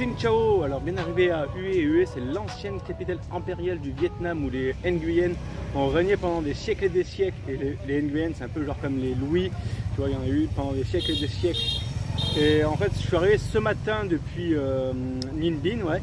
Xin Chao, alors bien arrivé à Hue. Hue, c'est l'ancienne capitale impériale du Vietnam où les Nguyen ont régné pendant des siècles et des siècles. Et les Nguyen, c'est un peu genre comme les Louis, tu vois, il y en a eu pendant des siècles et des siècles. Et en fait, je suis arrivé ce matin depuis Ninh Binh, ouais,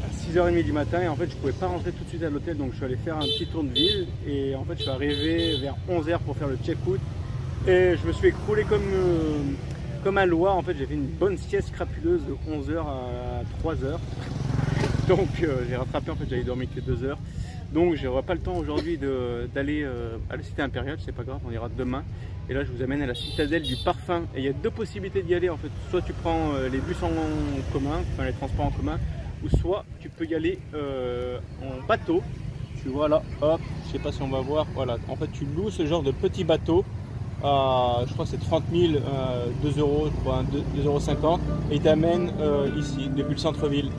à 6h30 du matin. Et en fait, je pouvais pas rentrer tout de suite à l'hôtel, donc je suis allé faire un petit tour de ville. Et en fait, je suis arrivé vers 11h pour faire le check-out. Et je me suis écroulé comme un loir. En fait, j'ai fait une bonne sieste crapuleuse de 11h à 3h. Donc j'ai rattrapé, en fait j'avais dormi que 2 heures. Donc j'aurai pas le temps aujourd'hui d'aller à la cité impériale, c'est pas grave, on ira demain. Et là je vous amène à la citadelle du parfum. Et il y a deux possibilités d'y aller en fait. Soit tu prends les bus en commun, enfin les transports en commun, ou soit tu peux y aller en bateau. Tu vois là, hop, je sais pas si on va voir, voilà. En fait tu loues ce genre de petit bateau. Je crois que c'est 30 000, 2 euros, je crois, 2,50 € et il t'amène ici, depuis le centre-ville.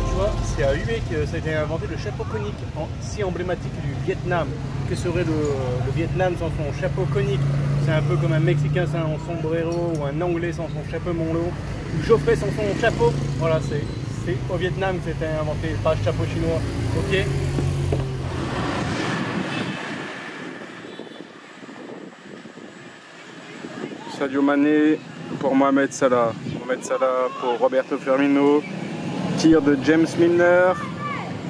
tu vois, c'est à Hue que ça a été inventé le chapeau conique, si emblématique du Vietnam. Que serait le Vietnam sans son chapeau conique? C'est un peu comme un Mexicain sans son sombrero, ou un Anglais sans son chapeau monlo, ou Geoffrey sans son chapeau. Voilà, c'est au Vietnam que c'était inventé, pas le chapeau chinois. Ok. Sadio Mané pour Mohamed Salah. Mohamed Salah pour Roberto Firmino. Tir de James Milner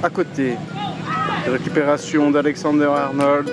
à côté. Récupération d'Alexander Arnold.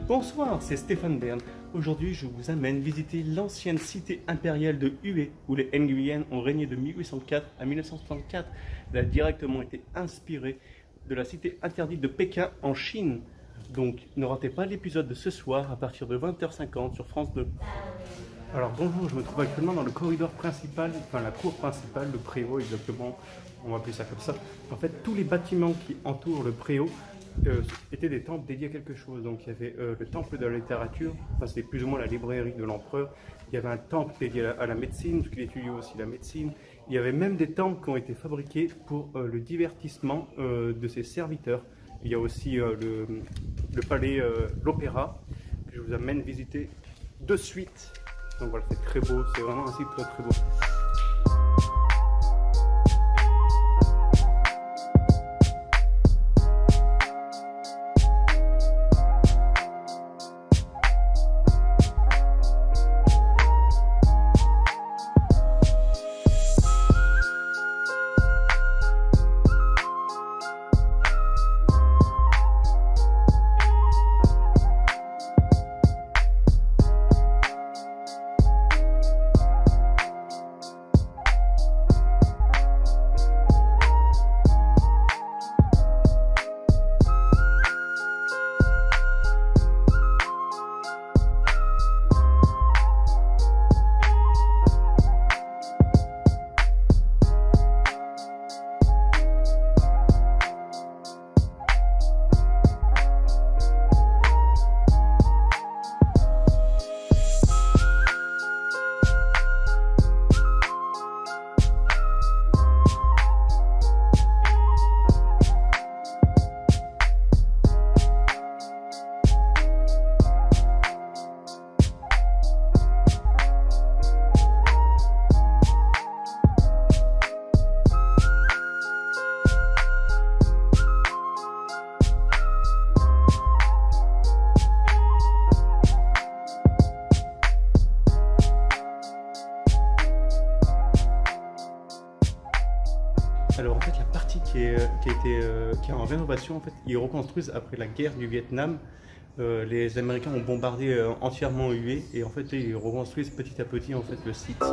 Bonsoir, c'est Stéphane Bern. Aujourd'hui, je vous amène visiter l'ancienne cité impériale de Hue, où les Nguyen ont régné de 1804 à 1964. Elle a directement été inspirée de la cité interdite de Pékin en Chine. Donc, ne ratez pas l'épisode de ce soir à partir de 20h50 sur France 2. Alors bonjour, je me trouve actuellement dans le corridor principal, enfin la cour principale, le préau exactement, on va appeler ça comme ça. En fait, tous les bâtiments qui entourent le préau étaient des temples dédiés à quelque chose. Donc il y avait le temple de la littérature, enfin, c'était plus ou moins la librairie de l'empereur. Il y avait un temple dédié à la médecine, parce qu'il étudiait aussi la médecine. Il y avait même des temples qui ont été fabriqués pour le divertissement de ses serviteurs. Il y a aussi le palais, l'opéra, que je vous amène visiter de suite. Donc voilà, c'est très beau, c'est vraiment un site très très beau. Alors en fait la partie qui est en rénovation, en fait, ils reconstruisent après la guerre du Vietnam. Les Américains ont bombardé entièrement Hue et en fait ils reconstruisent petit à petit en fait le site.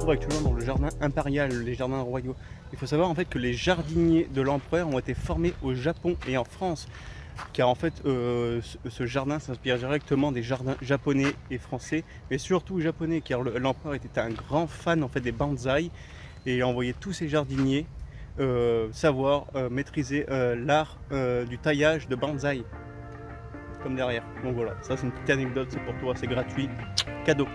retrouve actuellement dans le jardin impérial, les jardins royaux. Il faut savoir en fait que les jardiniers de l'empereur ont été formés au Japon et en France, car en fait ce jardin s'inspire directement des jardins japonais et français, mais surtout japonais, car l'empereur était un grand fan en fait des bonsaïs et il a envoyé tous ses jardiniers savoir maîtriser l'art du taillage de bonsaï, comme derrière. Donc voilà, ça c'est une petite anecdote, c'est pour toi, c'est gratuit, cadeau.